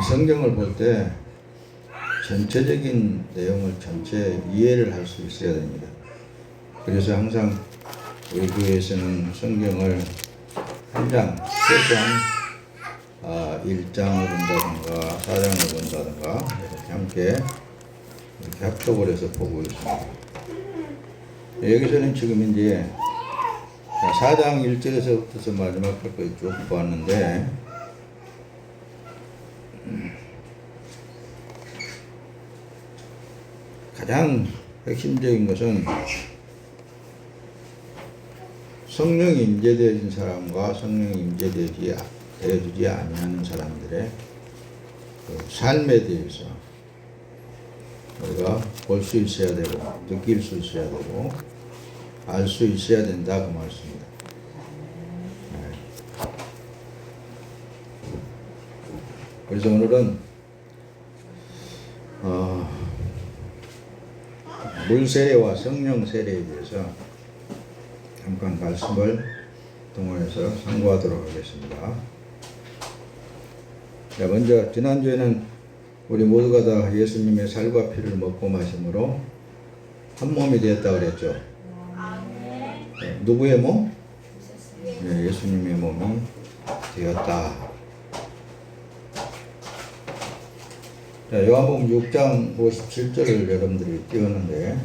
성경을 볼 때 전체적인 내용을 전체 이해를 할 수 있어야 됩니다. 그래서 항상 우리 교회에서는 성경을 한 장, 세 장, 1장을 본다든가 4장을 본다든가 이렇게 함께 이렇게 합독을 해서 보고 있습니다. 여기서는 지금 이제 4장 1절에서부터 마지막까지 쭉 보았는데 가장 핵심적인 것은 성령이 임재되어진 사람과 성령이 임재되어지지 아니하는 사람들의 그 삶에 대해서 우리가 볼 수 있어야 되고 느낄 수 있어야 되고 알 수 있어야 된다 그 말씀입니다. 그래서 오늘은 물 세례와 성령 세례에 대해서 잠깐 말씀을 동원해서 상고하도록 하겠습니다. 자, 먼저 지난주에는 우리 모두가 다 예수님의 살과 피를 먹고 마심으로 한 몸이 되었다 그랬죠. 네, 누구의 몸? 네, 예수님의 몸이 되었다. 자, 요한복음 6장 57절을 여러분들이 띄웠는데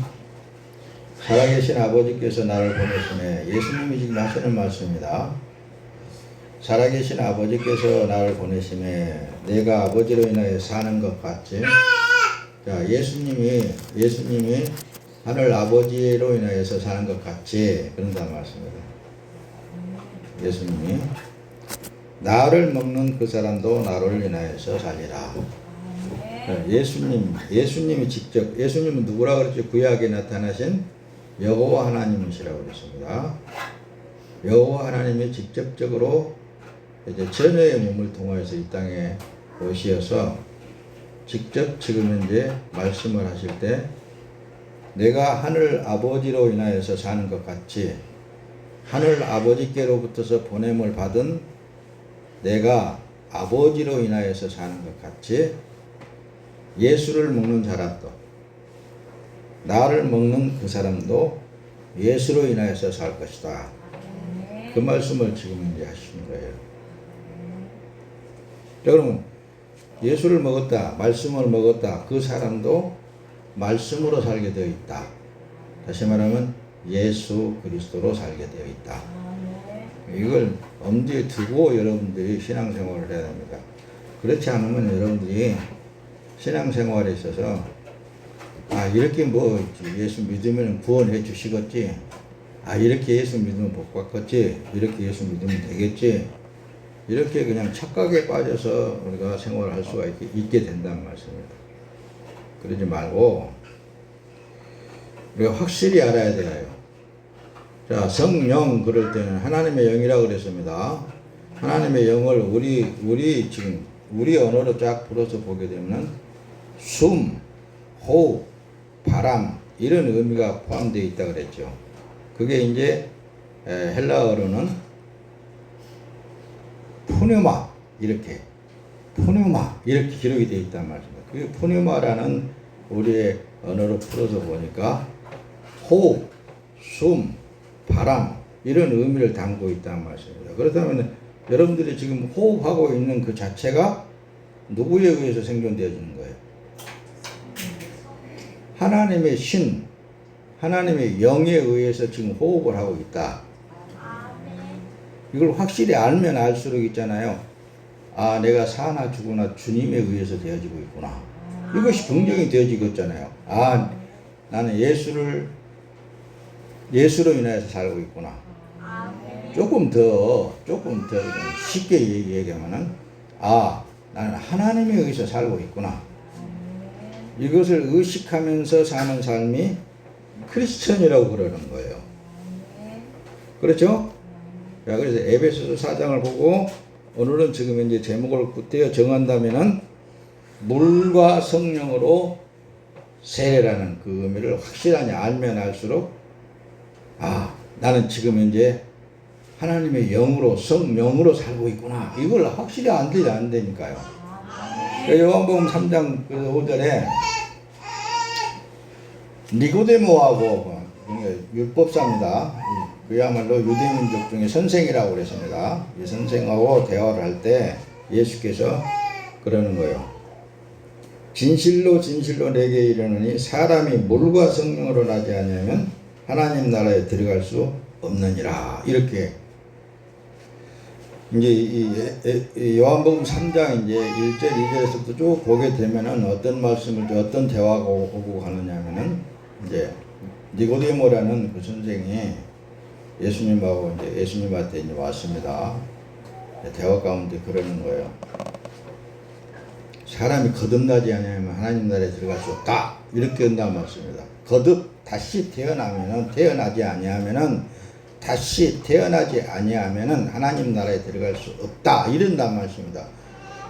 살아계신 아버지께서 나를 보내시네. 예수님이 지금 하시는 말씀입니다. 살아계신 아버지께서 나를 보내시네. 내가 아버지로 인하여 사는 것 같이. 자, 예수님이 하늘 아버지로 인하여서 사는 것 같이 그런다는 말씀입니다. 예수님이 나를 먹는 그 사람도 나를 인하여서 살리라. 예수님이 직접, 예수님은 누구라 그랬죠? 구약에 나타나신 여호와 하나님이시라고 그랬습니다. 여호와 하나님이 직접적으로 이제 전혀의 몸을 통해서 이 땅에 오시어서 직접 지금 이제 말씀을 하실 때 내가 하늘 아버지로 인하여서 사는 것 같이 하늘 아버지께로부터서 보냄을 받은 내가 아버지로 인하여서 사는 것 같이 예수를 먹는 사람도 나를 먹는 그 사람도 예수로 인하여서 살 것이다. 그 말씀을 지금 이제 하시는 거예요. 자, 그러면 예수를 먹었다, 말씀을 먹었다, 그 사람도 말씀으로 살게 되어 있다. 다시 말하면 예수 그리스도로 살게 되어 있다. 이걸 엄두에 두고 여러분들이 신앙생활을 해야 됩니다. 그렇지 않으면 여러분들이 신앙생활에 있어서 이렇게 뭐 예수 믿으면 구원해 주시겠지, 이렇게 예수 믿으면 복 받겠지, 이렇게 예수 믿으면 되겠지, 이렇게 그냥 착각에 빠져서 우리가 생활을 할 수가 있게 된다는 말씀입니다. 그러지 말고 우리가 확실히 알아야 돼요. 자, 성령 그럴 때는 하나님의 영이라고 그랬습니다. 하나님의 영을 우리 언어로 쫙 불어서 보게 되면 숨, 호흡, 바람 이런 의미가 포함되어 있다 그랬죠. 그게 이제 헬라어로는 푸뉴마 이렇게 기록이 되어 있단 말입니다. 그 푸뉴마라는 우리의 언어로 풀어서 보니까 호흡, 숨, 바람 이런 의미를 담고 있다는 말씀입니다. 그렇다면 여러분들이 지금 호흡하고 있는 그 자체가 누구에 의해서 생존되어지는 거예요? 하나님의 신, 하나님의 영에 의해서 지금 호흡을 하고 있다. 이걸 확실히 알면 알수록 있잖아요. 내가 사나 죽으나 주님에 의해서 되어지고 있구나. 이것이 긍정이 되어지겠잖아요. 나는 예수로 인하여서 살고 있구나. 조금 더 쉽게 얘기하면은 나는 하나님에 의해서 살고 있구나. 이것을 의식하면서 사는 삶이 크리스천이라고 그러는 거예요. 그렇죠? 자, 그래서 에베소서 4장을 보고 오늘은 지금 이제 제목을 떼어 정한다면은 물과 성령으로 세례라는 그 의미를 확실하게 알면 알수록 나는 지금 이제 하나님의 영으로 성령으로 살고 있구나. 이걸 확실히 안 되니까요. 요한복음 3장 5절에 니고데모하고 율법사입니다. 그야말로 유대민족 중에 선생이라고 그랬습니다. 이 선생하고 대화를 할 때 예수께서 그러는 거예요. 진실로 진실로 내게 이르노니 사람이 물과 성령으로 나지 아니하면 하나님 나라에 들어갈 수 없느니라. 이렇게 이제 이 요한복음 3장 이제 1절 2절에서부터 쭉 보게 되면은 어떤 말씀을 어떤 대화가 오고 가느냐면은 이제 니고데모라는 그 선생이 예수님하고 이제 예수님한테 이제 왔습니다. 대화 가운데 그러는 거예요. 사람이 거듭나지 않으면 하나님 나라에 들어갈 수 없다. 이렇게 한다는 말씀입니다. 다시 태어나지 아니하면은 다시 태어나지 아니하면은 하나님 나라에 들어갈 수 없다. 이런다는 말씀입니다.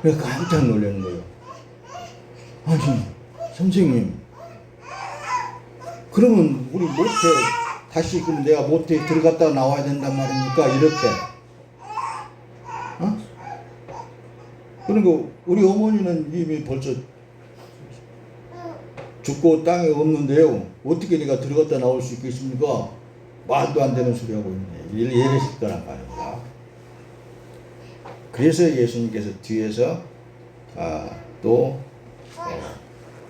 그래서 깜짝 놀라는 거예요. 아니, 선생님, 그러면 우리 모태 다시 그럼 내가 모태에 들어갔다 나와야 된단 말입니까? 이렇게. 어? 그러니까 우리 어머니는 이미 벌써 죽고 땅에 없는데요. 어떻게 내가 들어갔다 나올 수 있겠습니까? 말도 안 되는 소리 하고 있네. 이러실 거란 말입니다. 그래서 예수님께서 뒤에서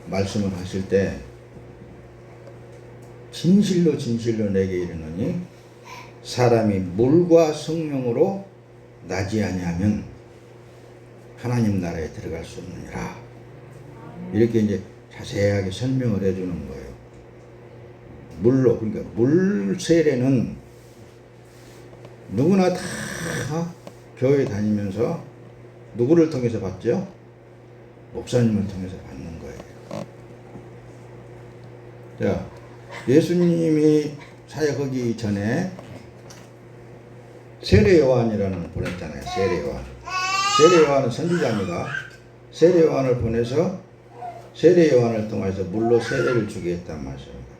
말씀을 하실 때 진실로 진실로 내게 이르노니 사람이 물과 성령으로 나지 아니하면 하나님 나라에 들어갈 수 없느니라. 이렇게 이제 자세하게 설명을 해주는 거예요. 물로, 그러니까 물 세례는 누구나 다 교회 다니면서 누구를 통해서 받죠? 목사님을 통해서 받는 거예요. 자, 예수님이 사역하기 전에 세례 요한이라는 분을 보냈잖아요. 세례 요한. 세례 요한은 선지자입니다. 세례 요한을 보내서 세례 요한을 통해서 물로 세례를 주게 했단 말씀입니다.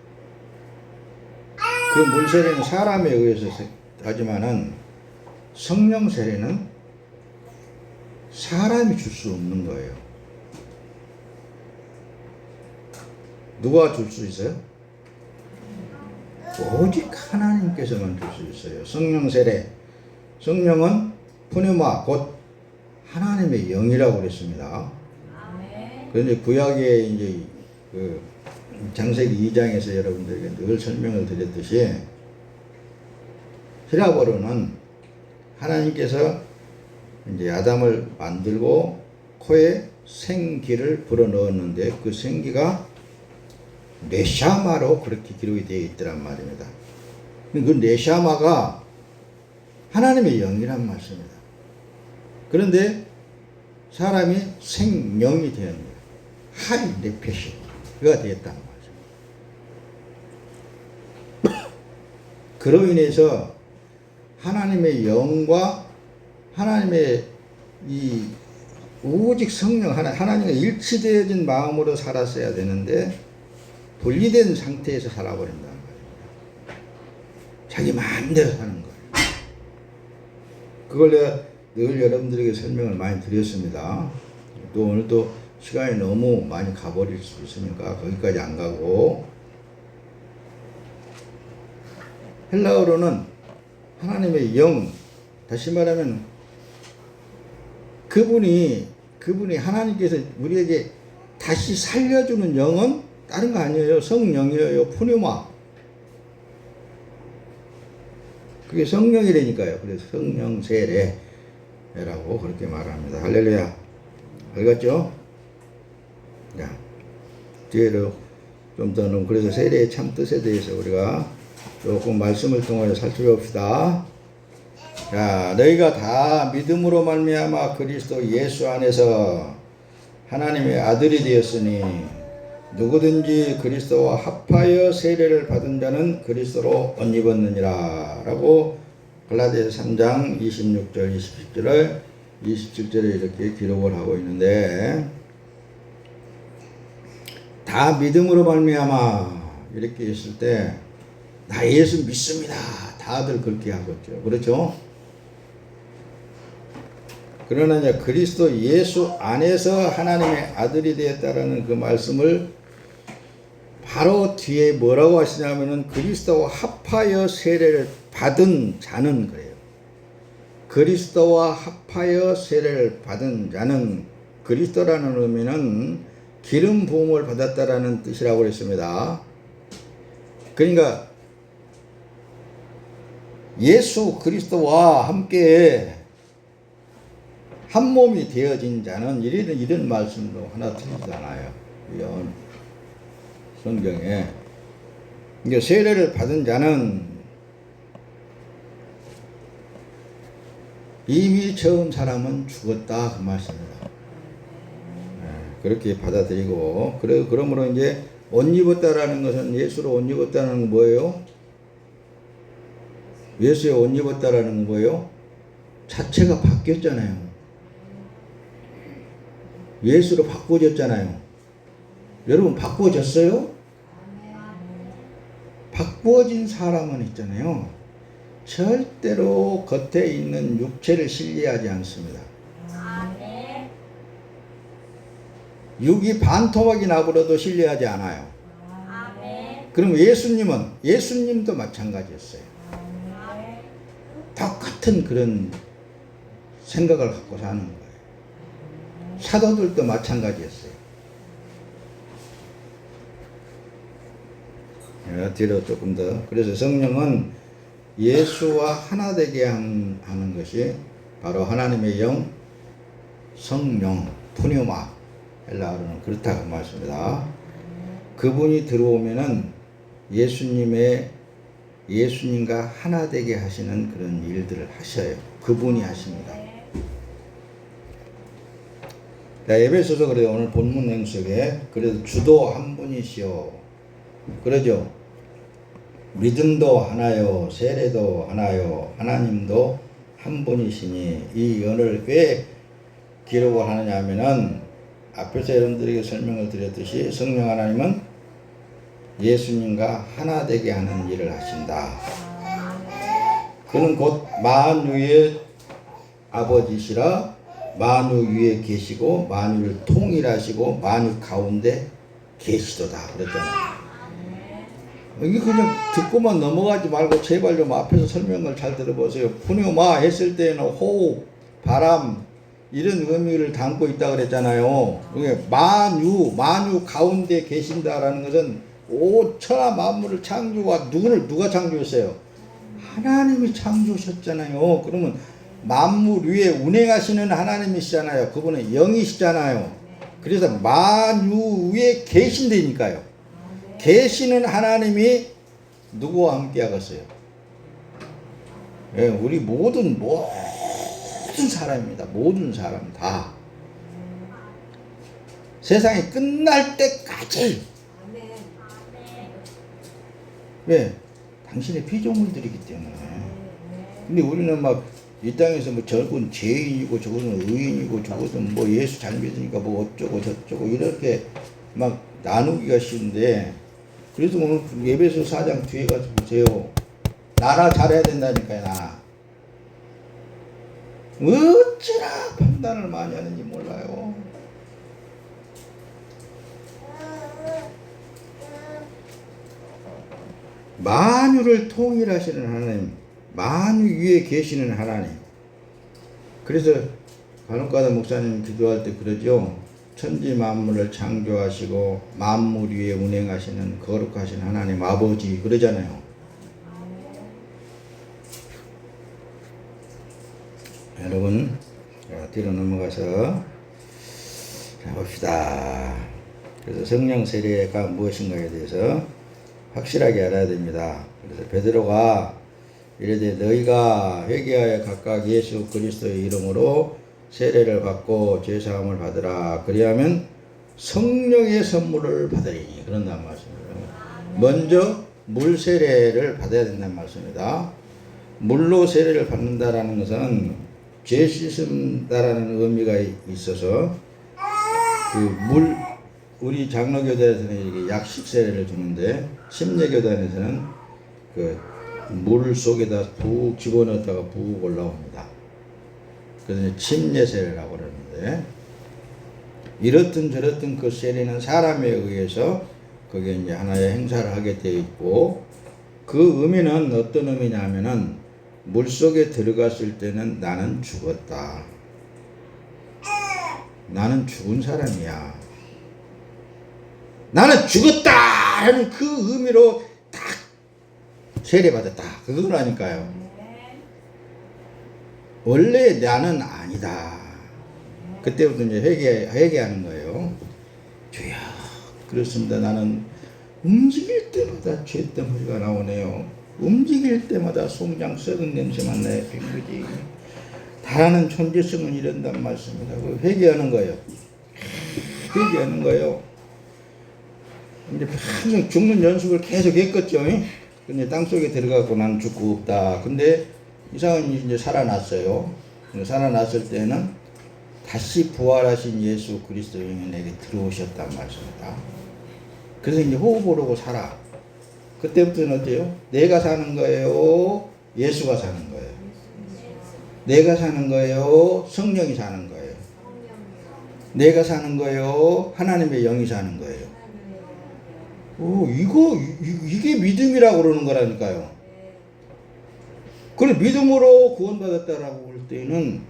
그 물 세례는 사람에 의해서 하지만은 성령 세례는 사람이 줄 수 없는 거예요. 누가 줄 수 있어요? 오직 하나님께서만 줄 수 있어요. 성령 세례. 성령은 푸뉴마 곧 하나님의 영이라고 그랬습니다. 그런데 구약에 이제 그 창세기 2장에서 여러분들에게 늘 설명을 드렸듯이 히라보로는 하나님께서 이제 아담을 만들고 코에 생기를 불어 넣었는데 그 생기가 네샤마로 그렇게 기록이 되어 있더란 말입니다. 그 네샤마가 하나님의 영이란 말씀입니다. 그런데 사람이 생명이 되었습니다. 하이 네페시가 되었다는 거죠. 그로 인해서 하나님의 영과 하나님의 이 오직 성령 하나님과 일치되어진 마음으로 살았어야 되는데 분리된 상태에서 살아버린다는 말입니다. 자기 마음대로 사는 거예요. 그걸 내가 늘 여러분들에게 설명을 많이 드렸습니다. 또 오늘 또 시간이 너무 많이 가버릴 수 있으니까 거기까지 안 가고, 헬라어로는 하나님의 영, 다시 말하면 그분이 하나님께서 우리에게 다시 살려주는 영은 다른 거 아니에요. 성령이에요. 푸뉴마. 그게 성령이라니까요. 그래서 성령 세례라고 그렇게 말합니다. 할렐루야. 알겠죠? 자, 뒤에도 좀 더는 그래서 세례의 참 뜻에 대해서 우리가 조금 말씀을 통하여 살펴봅시다. 자, 너희가 다 믿음으로 말미암아 그리스도 예수 안에서 하나님의 아들이 되었으니 누구든지 그리스도와 합하여 세례를 받은 자는 그리스도로 옷 입었느니라 라고 갈라디아서 3장 26절 27절에 이렇게 기록을 하고 있는데, 다 믿음으로 말미암아 이렇게 했을 때 나 예수 믿습니다 다들 그렇게 하겠죠. 그렇죠? 그러나 이제 그리스도 예수 안에서 하나님의 아들이 되었다라는 그 말씀을 바로 뒤에 뭐라고 하시냐면은 그리스도와 합하여 세례를 받은 자는 그래요. 그리스도와 합하여 세례를 받은 자는, 그리스도라는 의미는 기름 부음을 받았다라는 뜻이라고 그랬습니다. 그러니까 예수 그리스도와 함께 한 몸이 되어진 자는, 이런 말씀도 하나 틀리지 않아요. 성경에. 이게 세례를 받은 자는 이미 처음 사람은 죽었다 그 말씀입니다. 그렇게 받아들이고, 그러므로 이제 옷 입었다라는 것은, 예수로 옷 입었다는 건 뭐예요? 예수의 옷 입었다라는 건 뭐예요? 자체가 바뀌었잖아요. 예수로 바꾸어졌잖아요. 여러분 바꾸어졌어요? 바꾸어진 사람은 있잖아요. 절대로 겉에 있는 육체를 신뢰하지 않습니다. 육이 반토막이 나버려도 신뢰하지 않아요. 그럼 예수님도 마찬가지였어요. 똑같은 그런 생각을 갖고 사는 거예요. 사도들도 마찬가지였어요. 뒤로 조금 더. 그래서 성령은 예수와 하나 되게 하는 것이 바로 하나님의 영, 성령, 푸뉴마, 헬라어로는 그렇다고 말씀입니다. 그분이 들어오면은 예수님과 하나 되게 하시는 그런 일들을 하셔요. 그분이 하십니다. 에베소서 그래요. 오늘 본문 행석에 그래서 주도 한 분이시오. 그러죠. 믿음도 하나요, 세례도 하나요, 하나님도 한 분이시니, 이 연을 왜 기록을 하느냐 하면은 앞에서 여러분들에게 설명을 드렸듯이 성령 하나님은 예수님과 하나 되게 하는 일을 하신다. 그는 곧 만유의 아버지시라, 만유 위에 계시고 만유를 통일하시고 만유 가운데 계시도다 그랬잖아요. 이게 그냥 듣고만 넘어가지 말고 제발 좀 앞에서 설명을 잘 들어보세요. 푸뉴마 했을 때는 호흡, 바람 이런 의미를 담고 있다 그랬잖아요. 이게 만유 가운데 계신다라는 것은 천하 만물을 창조와 누가 창조했어요? 하나님이 창조하셨잖아요. 그러면 만물 위에 운행하시는 하나님이시잖아요. 그분은 영이시잖아요. 그래서 만유 위에 계신다니까요. 계시는 하나님이 누구와 함께 하겠어요? 예, 우리 모든 사람입니다. 모든 사람 다. 세상이 끝날 때까지. 왜? 당신의 피조물들이기 때문에. 근데 우리는 막 이 땅에서 뭐 저건 죄인이고 저거는 의인이고 저거는 뭐 예수 잘 믿으니까 뭐 어쩌고 저쩌고 이렇게 막 나누기가 쉬운데, 그래서 오늘 에베소 4장 뒤에 가서 보세요. 나라 잘해야 된다니까요. 나라. 어찌나 판단을 많이 하는지 몰라요. 만유를 통일하시는 하나님, 만유 위에 계시는 하나님. 그래서 간혹가다 목사님 기도할 때 그러죠. 천지 만물을 창조하시고 만물 위에 운행하시는 거룩하신 하나님 아버지 그러잖아요. 여러분 뒤로 넘어가서 봅시다. 그래서 성령 세례가 무엇인가에 대해서 확실하게 알아야 됩니다. 그래서 베드로가 이르되 너희가 회개하여 각각 예수 그리스도의 이름으로 세례를 받고 죄사함을 받으라. 그리하면 성령의 선물을 받으리니 그런단 말씀입니다. 먼저 물 세례를 받아야 된다는 말씀입니다. 물로 세례를 받는다라는 것은 죄 씻는다라는 의미가 있어서 우리 장로교단에서는 이게 약식 세례를 주는데 심례교단에서는 물 속에다 푹 집어넣었다가 푹 올라옵니다. 그래서 침례 세례라고 그러는데, 이렇든 저렇든 그 세례는 사람에 의해서 그게 이제 하나의 행사를 하게 되어 있고, 그 의미는 어떤 의미냐면은 물속에 들어갔을 때는 나는 죽었다. 나는 죽은 사람이야. 나는 죽었다 하는 그 의미로 딱 세례받았다. 그거라니까요. 원래 나는 아니다. 그때부터 이제 회개하는 거예요. 주여, 그렇습니다. 나는 움직일 때마다 죄덩어리가 나오네요. 움직일 때마다 송장 썩은 냄새만 나요. 빙그지. 달하는 존재성은 이런단 말씀입니다. 회개하는 거예요. 회개하는 거예요. 이제 평생 죽는 연습을 계속 했겠죠. 근데 땅속에 들어가고 난 죽고 없다. 근데 이상은 이제 살아났어요. 살아났을 때는 다시 부활하신 예수 그리스도님이 내게 들어오셨단 말씀입니다. 그래서 이제 호흡 오르고 살아. 그때부터는 어때요? 내가 사는 거예요? 예수가 사는 거예요? 내가 사는 거예요? 성령이 사는 거예요? 내가 사는 거예요? 하나님의 영이 사는 거예요? 이게 믿음이라고 그러는 거라니까요. 그래, 믿음으로 구원받았다라고 볼 때는,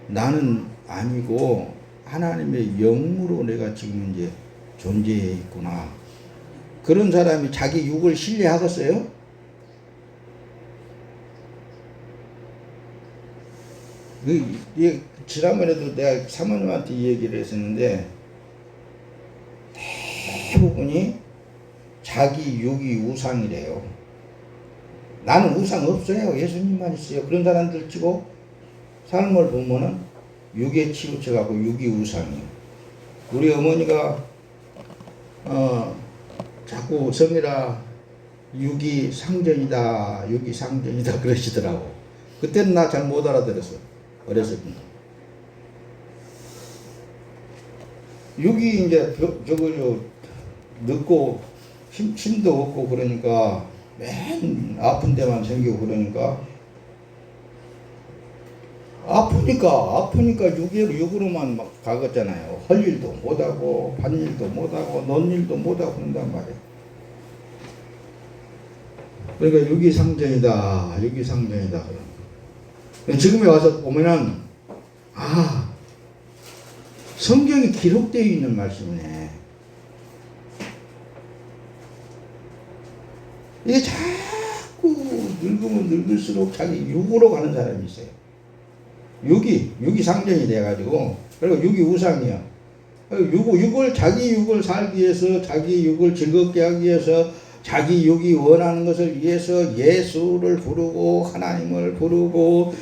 나는 아니고 하나님의 영으로 내가 지금 이제 존재해 있구나. 그런 사람이 자기 육을 신뢰하겠어요? 지난번에도 내가 사모님한테 이 얘기를 했었는데, 대부분이 자기 육이 우상이래요. 나는 우상 없어요. 예수님만 있어요. 그런 사람들 치고 삶을 보면은 육에 치우쳐가고 육이 우상이에요. 우리 어머니가 자꾸 성이라 육이 상전이다, 육이 상전이다 그러시더라고. 그때는 나 잘 못 알아들었어. 어렸을 때. 육이 이제 늙고 힘도 없고 그러니까 맨 아픈 데만 생기고 그러니까 아프니까 육으로만 막 가겠잖아요. 할 일도 못하고 반 일도 못하고 논 일도 못하고 그런단 말이에요. 그러니까 육이 상전이다. 지금에 와서 보면은 성경이 기록되어 있는 말씀이네. 이게 자꾸 늙으면 늙을수록 자기 육으로 가는 사람이 있어요. 육이 상전이 돼가지고, 그리고 육이 우상이야. 자기 육을 살기 위해서, 자기 육을 즐겁게 하기 위해서, 자기 육이 원하는 것을 위해서 예수를 부르고, 하나님을 부르고,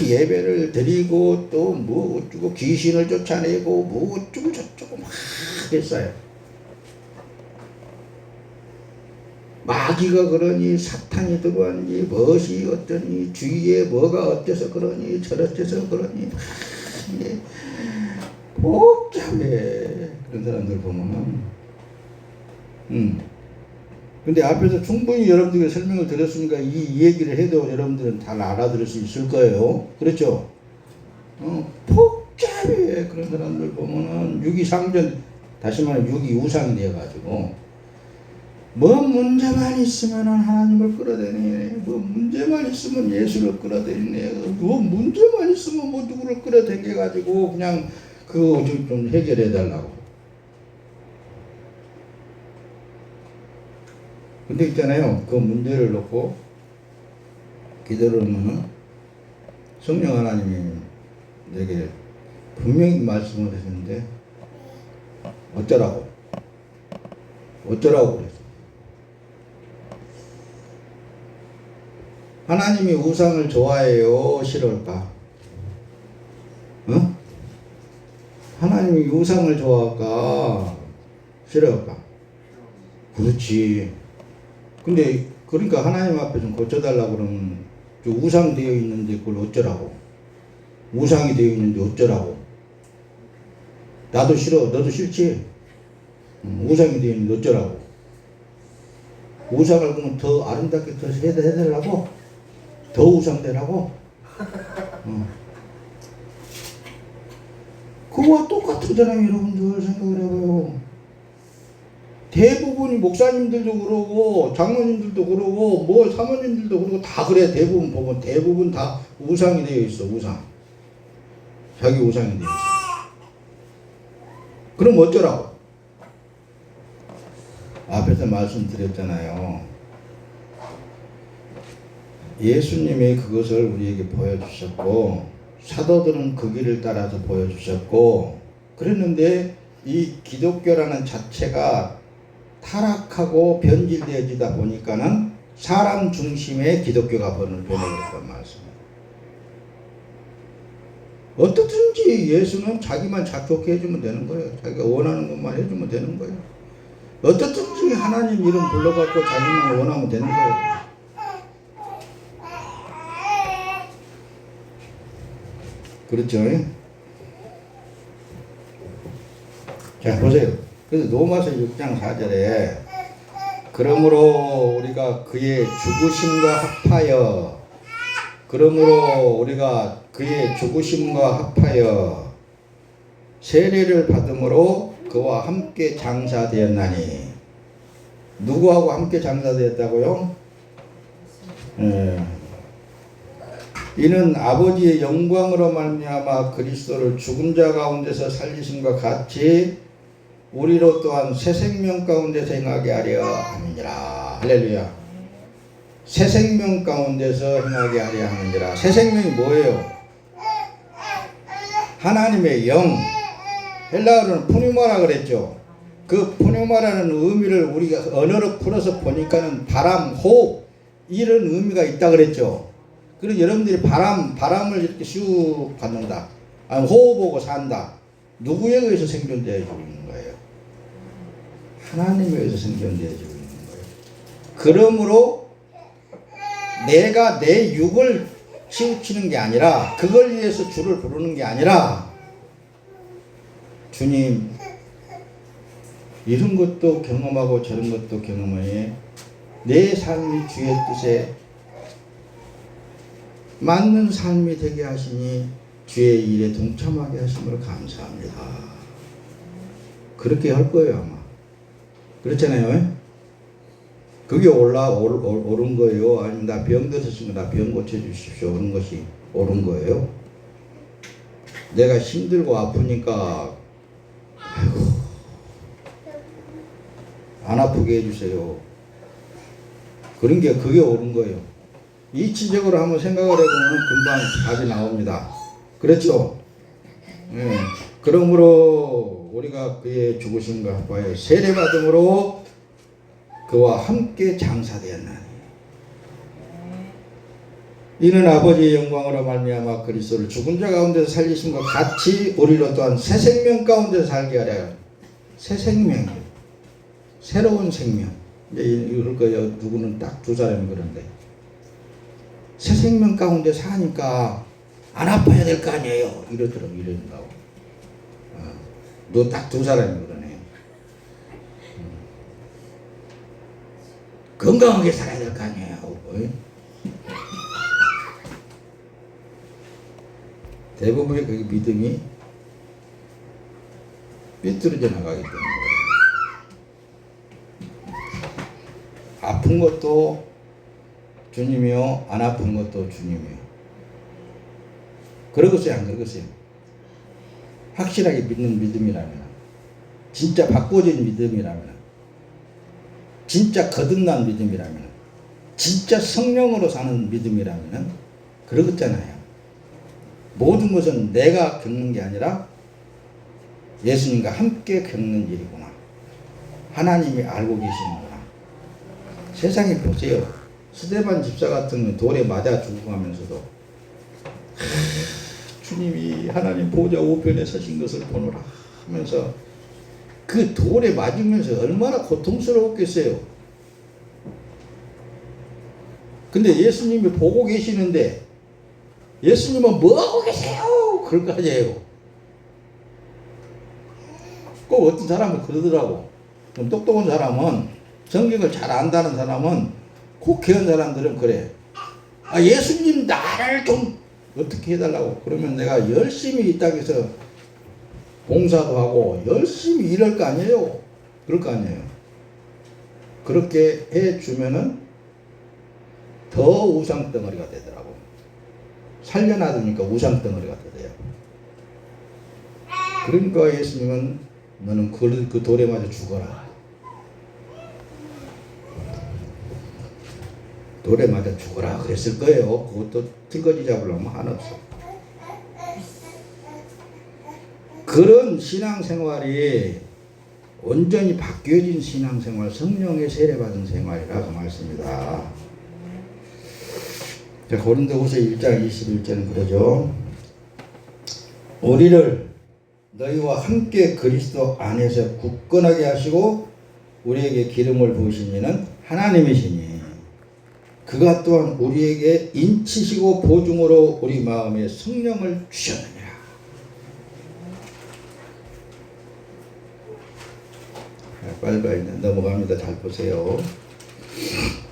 예배를 드리고, 또 뭐 어쩌고, 귀신을 쫓아내고, 뭐 어쩌고 저쩌고 막 했어요. 마귀가 그러니, 사탄이 들어왔니, 무엇이 어떠니, 주위에 뭐가 어때서 그러니, 저렇게서 그러니, 이게 복잡해. 그런 사람들 보면은. 근데 앞에서 충분히 여러분들에게 설명을 드렸으니까 이 얘기를 해도 여러분들은 잘 알아들을 수 있을 거예요. 그렇죠? 복잡해. 그런 사람들 보면은 육이 상전, 다시 말하면 육이 우상이 되어가지고, 뭐 문제만 있으면 하나님을 끌어대네. 뭐 문제만 있으면 예수를 끌어대네. 뭐 문제만 있으면 뭐 누구를 끌어당겨가지고 그냥 그거 좀 해결해달라고. 근데 있잖아요. 그 문제를 놓고 기도를 하면은 성령 하나님이 내게 분명히 말씀을 하셨는데 어쩌라고 그랬어. 하나님이 우상을 좋아해요? 싫어할까? 하나님이 우상을 좋아할까? 싫어할까? 그렇지. 근데 그러니까 하나님 앞에 좀 고쳐달라고 그러면 우상 되어 있는데 그걸 어쩌라고? 우상이 되어 있는데 어쩌라고? 나도 싫어. 너도 싫지? 우상이 되어 있는데 어쩌라고? 우상을 그러면 더 아름답게 더 해달라고? 더 우상되라고? 그거와 똑같은 여러분들 생각을 해봐요. 대부분이 목사님들도 그러고 장로님들도 그러고 뭐 사모님들도 그러고 다 그래. 대부분 보면 대부분 다 우상이 되어 있어. 우상. 자기 우상이 되어 있어. 그럼 어쩌라고? 앞에서 말씀드렸잖아요. 예수님이 그것을 우리에게 보여주셨고 사도들은 그 길을 따라서 보여주셨고 그랬는데 이 기독교라는 자체가 타락하고 변질되어지다 보니까는 사람 중심의 기독교가 변해버렸단 말씀이에요. 어떻든지 예수는 자기만 작곡해 해주면 되는 거예요. 자기가 원하는 것만 해주면 되는 거예요. 어떻든지 하나님 이름 불러갖고 자기만 원하면 되는 거예요. 그렇죠? 자, 보세요. 그래서 로마서 6장 4절에 그러므로 우리가 그의 죽으심과 합하여 세례를 받음으로 그와 함께 장사되었나니. 누구하고 함께 장사되었다고요? 이는 아버지의 영광으로 말미암아 그리스도를 죽은 자 가운데서 살리심과 같이 우리로 또한 새 생명 가운데서 행하게 하려 함이니라. 할렐루야. 새 생명 가운데서 행하게 하려 함이니라. 새 생명이 뭐예요? 하나님의 영. 헬라어로는 푸뉴마라 그랬죠. 그 푸뉴마라는 의미를 우리가 언어로 풀어서 보니까는 바람, 호흡 이런 의미가 있다 그랬죠. 그래서 여러분들이 바람을 이렇게 슉 받는다. 아니 호흡하고 산다. 누구에 의해서 생존되어지고 있는 거예요? 하나님에 의해서 생존되어지고 있는 거예요. 그러므로 내가 내 육을 치우치는 게 아니라 그걸 위해서 주를 부르는 게 아니라 주님 이런 것도 경험하고 저런 것도 경험해 내 삶이 주의 뜻에 맞는 삶이 되게 하시니 주의 일에 동참하게 하심으로 감사합니다. 그렇게 할 거예요 아마. 그렇잖아요. 그게 옳은 거예요? 아니면 나 병 들었으면 나 병 고쳐주십시오 그런 것이 옳은 거예요? 내가 힘들고 아프니까 아이고 안 아프게 해주세요. 그런 게 그게 옳은 거예요. 이치적으로 한번 생각을 해보면 금방 답이 나옵니다. 그렇죠? 예. 그러므로 우리가 그의 죽으심과 합하여 세례받음으로 그와 함께 장사되었나니 이는 아버지의 영광으로 말미암아 그리스도를 죽은 자 가운데서 살리심과 같이 우리로 또한 새 생명 가운데서 살게 하려. 새 생명, 새로운 생명. 이제 이럴 거예요. 누구는 딱 두 사람이 그런데 새 생명 가운데 사니까 안 아파야 될 거 아니에요. 이런다고. 너 딱 두 사람이 그러네. 건강하게 살아야 될 거 아니에요. 대부분의 그 믿음이 삐뚤어져 나가기 때문에 아픈 것도 주님이요 안 아픈 것도 주님이요. 그러겠어요 안 그러겠어요? 확실하게 믿는 믿음이라면 진짜 바꿔진 믿음이라면 진짜 거듭난 믿음이라면 진짜 성령으로 사는 믿음이라면 그러겠잖아요. 모든 것은 내가 겪는 게 아니라 예수님과 함께 겪는 일이구나. 하나님이 알고 계시는구나. 세상에 보세요. 스데반 집사 같은 건 돌에 맞아 죽어가면서도 주님이 하나님 보좌 우편에 서신 것을 보노라 하면서 그 돌에 맞으면서 얼마나 고통스러웠겠어요. 근데 예수님이 보고 계시는데 예수님은 뭐하고 계세요? 그럴까지 해요. 꼭 어떤 사람은 그러더라고. 좀 똑똑한 사람은 성경을 잘 안다는 사람은 국회의원 사람들은 그래. 예수님 나를 좀 어떻게 해달라고. 그러면 내가 열심히 이 땅에서 봉사도 하고 열심히 일할 거 아니에요. 그럴 거 아니에요. 그렇게 해주면은 더 우상덩어리가 되더라고. 살려놔두니까 우상덩어리가 되대요. 그러니까 예수님은 너는 그 돌에 맞아 죽어라. 돌에 맞아 죽어라 그랬을 거예요. 그것도 til거지 잡으려면 한없어. 그런 신앙생활이 온전히 바뀌어진 신앙생활, 성령의 세례받은 생활이라 그 말씀입니다. 고린도후서 1장 21절은 그러죠. 우리를 너희와 함께 그리스도 안에서 굳건하게 하시고 우리에게 기름을 부으신 이는 하나님이시니 그가 또한 우리에게 인치시고 보증으로 우리 마음에 성령을 주셨느니라. 빨리빨리 넘어갑니다. 잘 보세요.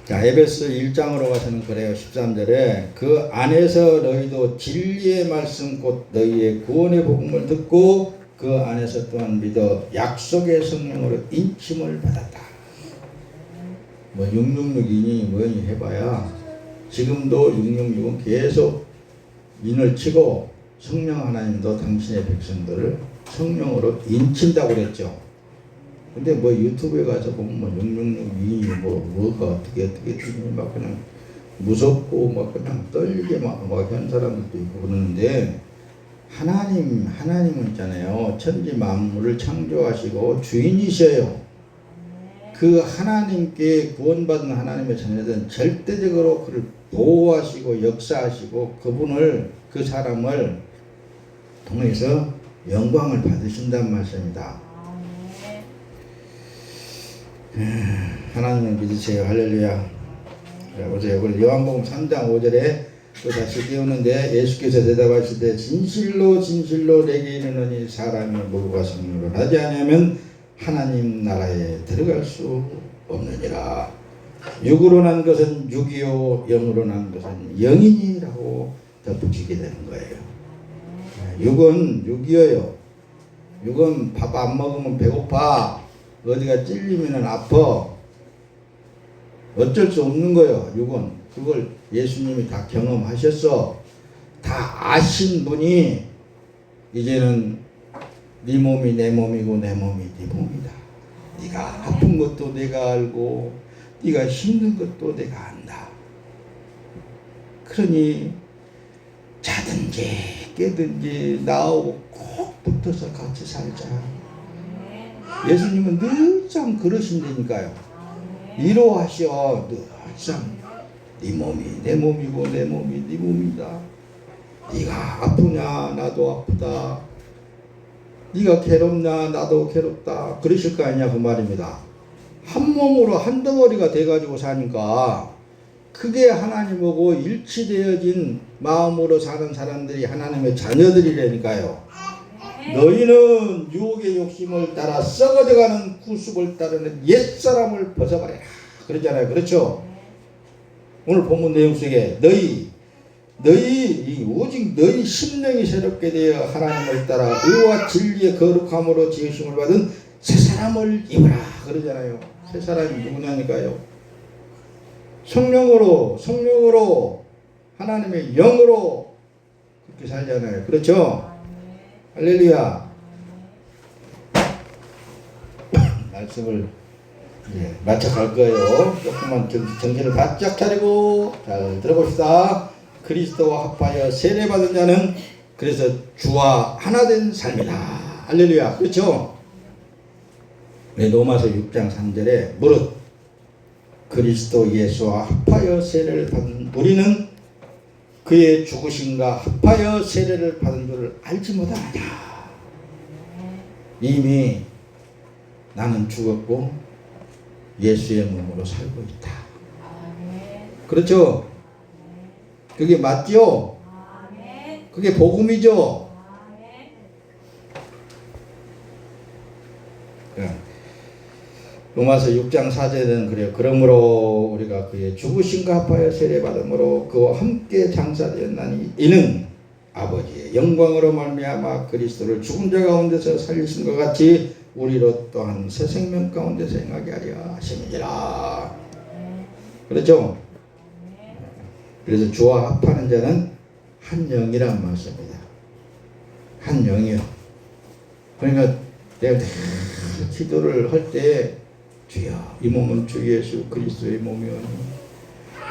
자, 에베소 1장으로 가서는 그래요. 13절에 그 안에서 너희도 진리의 말씀 곧 너희의 구원의 복음을 듣고 그 안에서 또한 믿어 약속의 성령으로 인침을 받았다. 뭐 666이니 뭐니 해봐야 지금도 666은 계속 인을 치고 성령 하나님도 당신의 백성들을 성령으로 인친다고 그랬죠. 근데 뭐 유튜브에 가서 보면 뭐 666이 뭐가 어떻게 막 그냥 무섭고 막 그냥 떨게 막 한 사람들도 있고 그러는데 하나님은 있잖아요. 천지 만물을 창조하시고 주인이셔요. 그 하나님께 구원받은 하나님의 자녀들은 절대적으로 그를 보호하시고 역사하시고 그 사람을 통해서 영광을 받으신다는 말씀입니다. 하나님을 믿으세요. 할렐루야. 보세요. 요한복음 3장 5절에 또 다시 띄우는데 예수께서 대답하실 때 진실로 내게 이르노니 사람이 물과 성령으로 하지 않으면 하나님 나라에 들어갈 수 없느니라. 육으로 난 것은 육이요 영으로 난 것은 영이니라고 덧붙이게 되는 거예요. 육은 육이어요. 육은 밥 안 먹으면 배고파. 어디가 찔리면 아파. 어쩔 수 없는 거예요. 육은. 그걸 예수님이 다 경험하셨어. 다 아신 분이 이제는 네 몸이 내 몸이고 내 몸이 네 몸이다. 네가 아픈 것도 내가 알고 네가 힘든 것도 내가 안다. 그러니 자든지 깨든지 나하고 꼭 붙어서 같이 살자. 예수님은 늘상 그러신다니까요. 위로하셔. 늘상 네 몸이 내 몸이고 내 몸이 네 몸이다. 네가 아프냐 나도 아프다. 네가 괴롭냐 나도 괴롭다. 그러실 거 아니냐 그 말입니다. 한 몸으로 한 덩어리가 돼가지고 사니까 그게 하나님하고 일치되어진 마음으로 사는 사람들이 하나님의 자녀들이라니까요. 너희는 유혹의 욕심을 따라 썩어져가는 구습을 따르는 옛사람을 벗어버려라. 그러잖아요. 그렇죠? 오늘 본문 내용 속에 너희 오직 너희 심령이 새롭게 되어 하나님을 따라 의와 진리의 거룩함으로 지으심을 받은 새 사람을 입으라. 그러잖아요. 새 사람이 누구냐니까요. 성령으로 하나님의 영으로 그렇게 살잖아요. 그렇죠? 할렐루야. 말씀을 마쳐 갈 거예요. 조금만 정신을 바짝 차리고 잘 들어봅시다. 그리스도와 합하여 세례받은 자는 그래서 주와 하나 된 삶이다. 할렐루야. 그렇죠? 로마서 6장 3절에 무릇 그리스도 예수와 합하여 세례를 받은 우리는 그의 죽으심과 합하여 세례를 받은 줄을 알지 못하느냐. 이미 나는 죽었고 예수의 몸으로 살고 있다. 그렇죠? 그게 맞죠? 그게 복음이죠? 로마서 6장 4절에는 그래요. 그러므로 우리가 그의 죽으심과 합하여 세례받음으로 그와 함께 장사되었나니 이는 아버지의 영광으로 말미암아 그리스도를 죽은 자 가운데서 살리신 것 같이 우리로 또한 새 생명 가운데서 행하게 하려 하심이니라. 그렇죠? 그래서 주와 합하는 자는 한 영이란 말씀입니다. 한 영이요. 그러니까 내가 기도를 할 때 주여 이 몸은 주 예수 그리스도의 몸이오니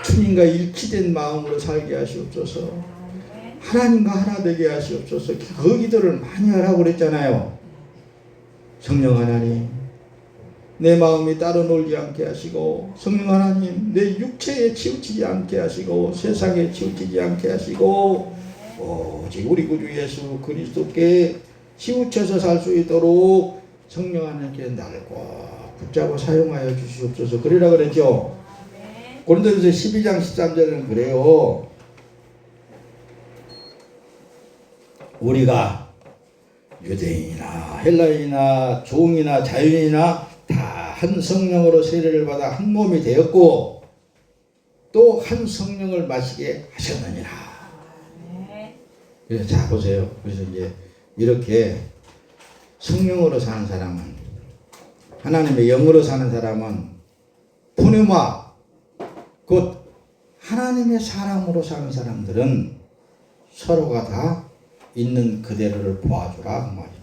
주님과 일치된 마음으로 살게 하시옵소서. 하나님과 하나 되게 하시옵소서. 그 기도를 많이 하라고 그랬잖아요. 성령 하나님, 내 마음이 따로 놀지 않게 하시고, 성령 하나님, 내 육체에 치우치지 않게 하시고, 세상에 치우치지 않게 하시고, 오직 우리 구주 예수 그리스도께 치우쳐서 살 수 있도록 성령 하나님께 나를 꼭 붙잡아 사용하여 주시옵소서. 그러라 그랬죠. 고린도전서 12장 13절은 그래요. 우리가 유대인이나 헬라인이나 종이나 자유인이나 다 한 성령으로 세례를 받아 한 몸이 되었고 또 한 성령을 마시게 하셨느니라. 그래서 자 보세요. 그래서 이제 이렇게 성령으로 사는 사람은, 하나님의 영으로 사는 사람은 푸네마, 곧 하나님의 사람으로 사는 사람들은 서로가 다 있는 그대로를 보아주라 그 말입니다.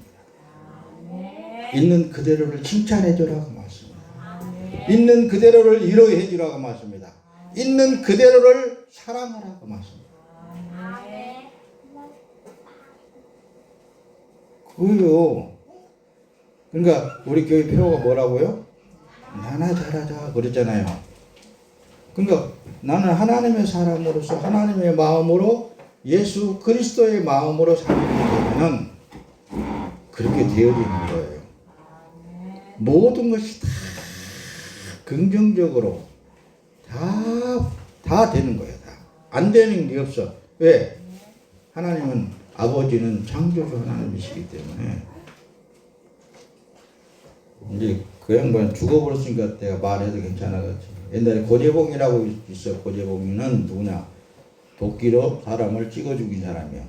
있는 그대로를 칭찬해주라 그 말씀입니다. 있는 그대로를 위로해주라 그 말씀입니다. 있는 그대로를 사랑하라 그 말씀입니다. 그래요. 그러니까 우리 교회 표어가 뭐라고요? 나나 잘하자 그랬잖아요. 그러니까 나는 하나님의 사람으로서 하나님의 마음으로 예수 그리스도의 마음으로 살게 되면 그렇게 되어지는 거예요. 모든 것이 다 긍정적으로 다 되는 거예요. 다. 안 되는 게 없어. 왜? 하나님은, 아버지는 창조주 하나님이시기 때문에. 이제 그 양반 죽어버렸으니까 내가 말해도 괜찮아가지고. 옛날에 고재봉이라고 있어. 고재봉이는 누구냐? 도끼로 사람을 찍어 죽인 사람이요.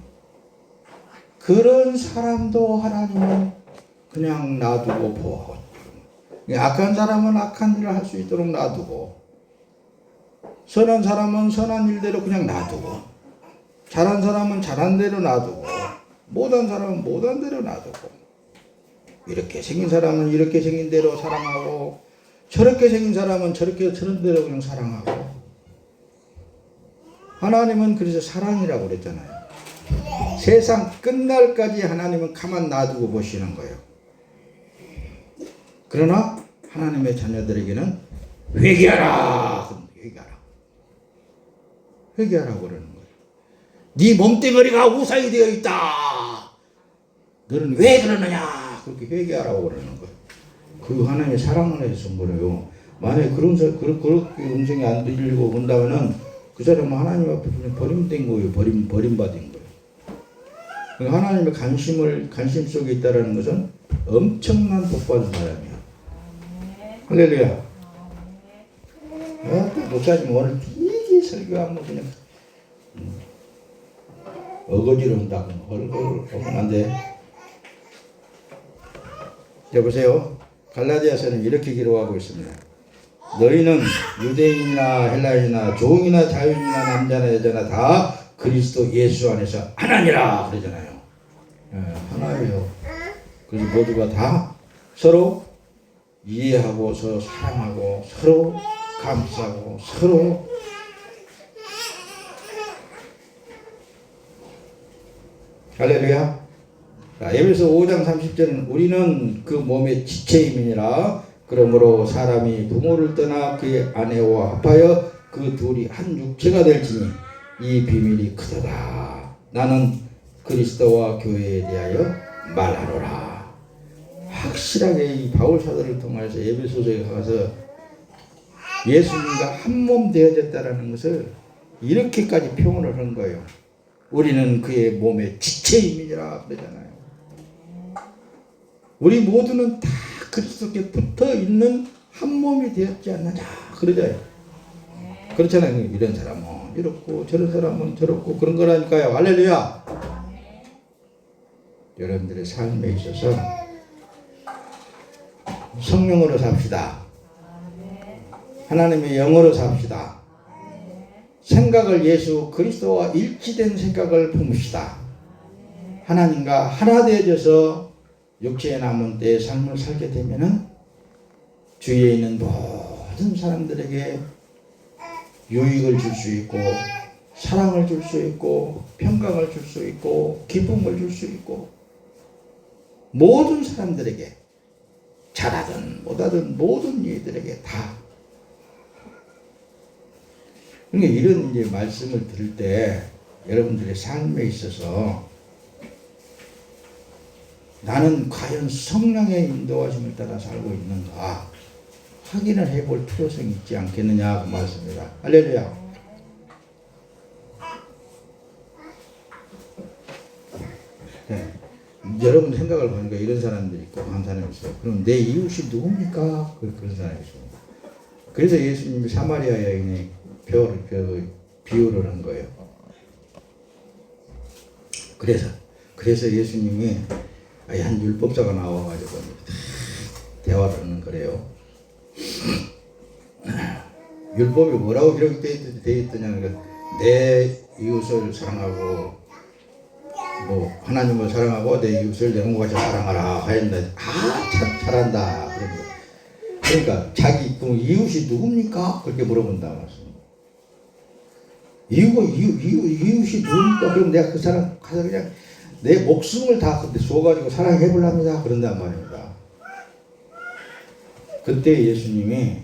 그런 사람도 하나님은 그냥 놔두고 보호하고, 악한 사람은 악한 일을 할 수 있도록 놔두고, 선한 사람은 선한 일대로 그냥 놔두고, 잘한 사람은 잘한 대로 놔두고, 못한 사람은 못한 대로 놔두고, 이렇게 생긴 사람은 이렇게 생긴 대로 사랑하고, 저렇게 생긴 사람은 저렇게 저런 대로 그냥 사랑하고. 하나님은 그래서 사랑이라고 그랬잖아요. 세상 끝날까지 하나님은 가만 놔두고 보시는 거예요. 그러나 하나님의 자녀들에게는 회개하라. 회개하라고 그러는 거예요. 네 몸뚱어리가 우상이 되어 있다. 너는 왜 그러느냐. 그렇게 회개하라고 그러는 거예요. 그 하나님의 사랑을 해서 그래요. 만약에 그렇게 음성이 안 들리고 본다면은 그 사람은 하나님 앞에 버림된 거예요. 버림받은 거예요. 하나님의 관심 속에 있다라는 것은 엄청난 복받은 사람이야. 할렐루야. 목사님 오늘 되게 설교하면 그냥 어거지로 한다고 하면 안 돼. 여보세요. 갈라디아서는 이렇게 기록하고 있습니다. 너희는 유대인이나 헬라인이나 종이나 자유인이나 남자나 여자나 다 그리스도 예수 안에서 하나니라 그러잖아요. 하나예요. 그래서 모두가 다 서로 이해하고 서로 사랑하고 서로 감싸고 서로 할렐루야. 에베소 5장 30절은 우리는 그 몸의 지체임이니라. 그러므로 사람이 부모를 떠나 그의 아내와 합하여 그 둘이 한 육체가 될지니 이 비밀이 크도다. 나는 그리스도와 교회에 대하여 말하노라. 확실하게 이 바울 사도를 통해서 에베소서에 가서 예수님과 한 몸 되어졌다라는 것을 이렇게까지 표현을 한 거예요. 우리는 그의 몸의 지체임이니라 그러잖아요. 우리 모두는 다 그리스도께 붙어 있는 한 몸이 되었지 않느냐 그러잖아요. 그렇잖아요. 이런 사람은 이렇고 저런 사람은 저렇고 그런 거라니까요. 할렐루야. 여러분들의 삶에 있어서 성령으로 삽시다. 하나님의 영으로 삽시다. 생각을 예수 그리스도와 일치된 생각을 품읍시다. 하나님과 하나 되어져서 육체에 남은 때의 삶을 살게 되면은 주위에 있는 모든 사람들에게 유익을 줄 수 있고 사랑을 줄 수 있고 평강을 줄 수 있고 기쁨을 줄 수 있고 모든 사람들에게 잘하든 못하든 모든 이들에게 다. 그러니까 이런 이제 말씀을 들을 때 여러분들의 삶에 있어서 나는 과연 성령의 인도하심을 따라 살고 있는가 확인을 해볼 필요성이 있지 않겠느냐 그 말씀입니다. 할렐루야. 네. 여러분 생각을 보니까 이런 사람들이 있고 한 사람이 있어요. 그럼 내 이웃이 누굽니까? 그런 사람이 있어요. 그래서 예수님이 사마리아 여인의 비유를 한 거예요. 그래서 예수님이 한 율법사가 나와가지고 대화를 하는 거래요. 율법이 뭐라고 기록되어 있더냐? 내 이웃을 사랑하고 뭐 하나님을 사랑하고 내 이웃을 내 몸과 같이 사랑하라 하였는데 참 잘한다. 그러니까 자기 이웃이 누굽니까? 그렇게 물어본다 말씀. 이웃이 누굽니까? 그럼 내가 그 사람 가서 그냥 내 목숨을 다 쏘가지고 사랑해 보랍니다. 그런단 말입니다. 그때 예수님이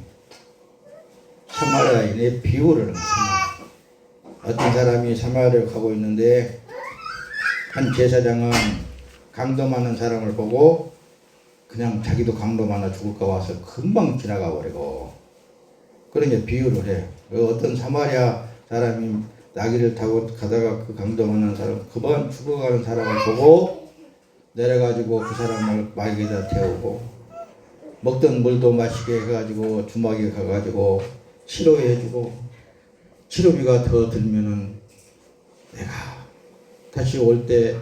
사마리아인의 비유를 합니다. 어떤 사람이 사마리아를 가고 있는데 한 제사장은 강도 많은 사람을 보고 그냥 자기도 강도 많아 죽을까 와서 금방 지나가 버리고 그런 비유를 해. 어떤 사마리아 사람이 나귀를 타고 가다가 그 강도 많은 사람 그만 죽어가는 사람을 보고 내려가지고 그 사람을 마귀에다 태우고 먹던 물도 마시게 해가지고 주막에 가가지고 치료해주고 치료비가 더 들면은 내가 다시 올 때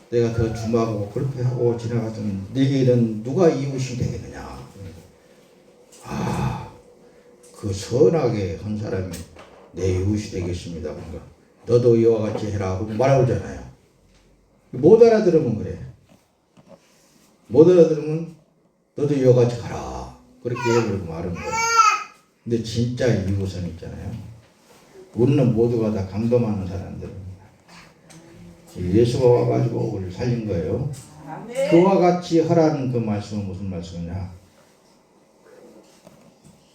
내가 더 주마고 그렇게 하고 지나갔으면 네게 이런 누가 이웃이 되겠느냐. 그 선하게 한 사람이 내 이웃이 되겠습니다. 그러니까 너도 이와 같이 해라 하고 말하잖아요. 못 알아들으면 그래. 못 알아들으면 너도 이와 같이 가라 그렇게 해버리고 말하는 거야. 근데 진짜 이웃은 있잖아요. 우리는 모두가 다 강도 많은 사람들. 예수가 와가지고 우리를 살린 거예요. 그와 같이 하라는 그 말씀은 무슨 말씀이냐?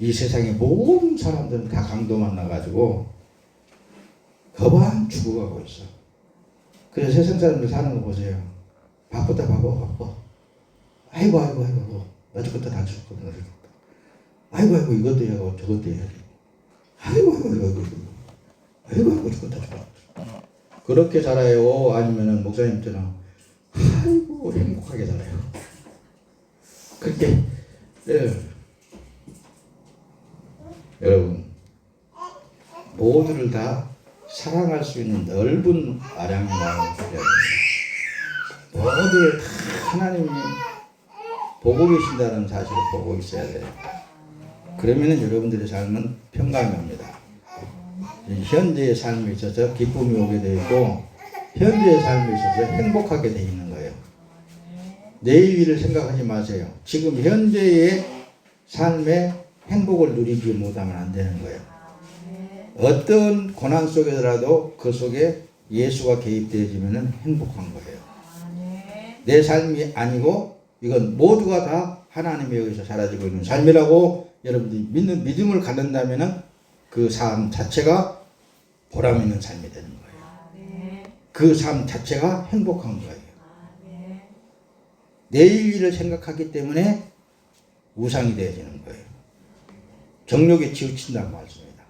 이 세상의 모든 사람들은 다 강도 만나가지고 거반 죽어가고 있어. 그래서 세상 사람들 사는 거 보세요. 바쁘다 바빠. 아이고 나 죽었다 나 죽었다. 아이고 이것도 해야 하고 저것도 해야 돼. 아이고 죽었다. 그렇게 살아요? 아니면은 목사님처럼 아이고 행복하게 살아요? 그렇게 여러분 모두를 다 사랑할 수 있는 넓은 아량의 마음을 가져야 됩니다. 모두를 다 하나님이 보고 계신다는 사실을 보고 있어야 돼요. 그러면은 여러분들의 삶은 평강이 옵니다. 현재의 삶에 있어서 기쁨이 오게 되어 있고 현재의 삶에 있어서 행복하게 되어 있는 거예요. 내일 일을 생각하지 마세요. 지금 현재의 삶에 행복을 누리지 못하면 안 되는 거예요. 어떤 고난 속에서라도 그 속에 예수가 개입되어지면 행복한 거예요. 내 삶이 아니고 이건 모두가 다 하나님에 의해서 사라지고 있는 삶이라고 여러분들이 믿음을 갖는다면 그 삶 자체가 보람 있는 삶이 되는 거예요. 그 삶 자체가 행복한 거예요. 내일 일을 생각하기 때문에 우상이 되어지는 거예요. 정욕에 치우친다는 말씀입니다.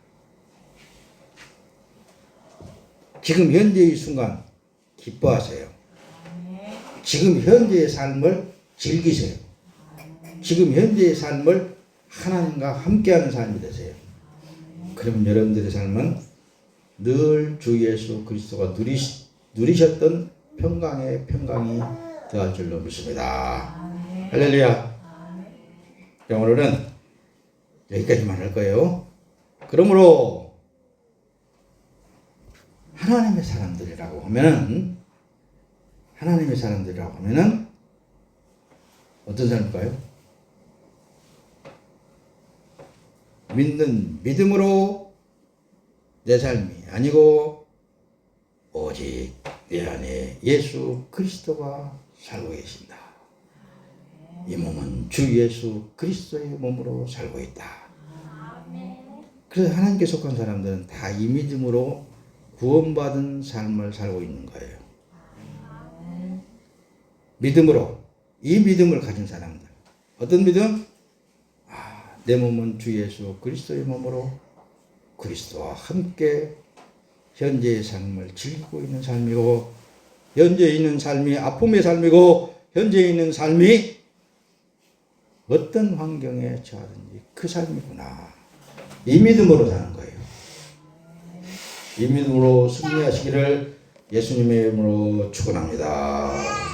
지금 현재의 순간 기뻐하세요. 지금 현재의 삶을 즐기세요. 지금 현재의 삶을 하나님과 함께하는 삶이 되세요. 그러면 여러분들의 삶은 늘 주 예수 그리스도가 누리셨던 평강의 평강이 더할 줄로 믿습니다. 할렐루야. 오늘은 여기까지만 할 거예요. 그러므로 하나님의 사람들이라고 하면은 어떤 사람일까요? 믿는 믿음으로 내 삶이 아니고 오직 내 안에 예수 그리스도가 살고 계신다. 이 몸은 주 예수 그리스도의 몸으로 살고 있다. 그래서 하나님께 속한 사람들은 다 이 믿음으로 구원받은 삶을 살고 있는 거예요. 믿음으로, 이 믿음을 가진 사람들. 어떤 믿음? 내 몸은 주 예수 그리스도의 몸으로 그리스도와 함께 현재의 삶을 즐기고 있는 삶이고, 현재 있는 삶이 아픔의 삶이고, 현재 있는 삶이 어떤 환경에 처하든지 그 삶이구나. 이 믿음으로 사는 거예요. 이 믿음으로 승리하시기를 예수님의 이름으로 축원합니다.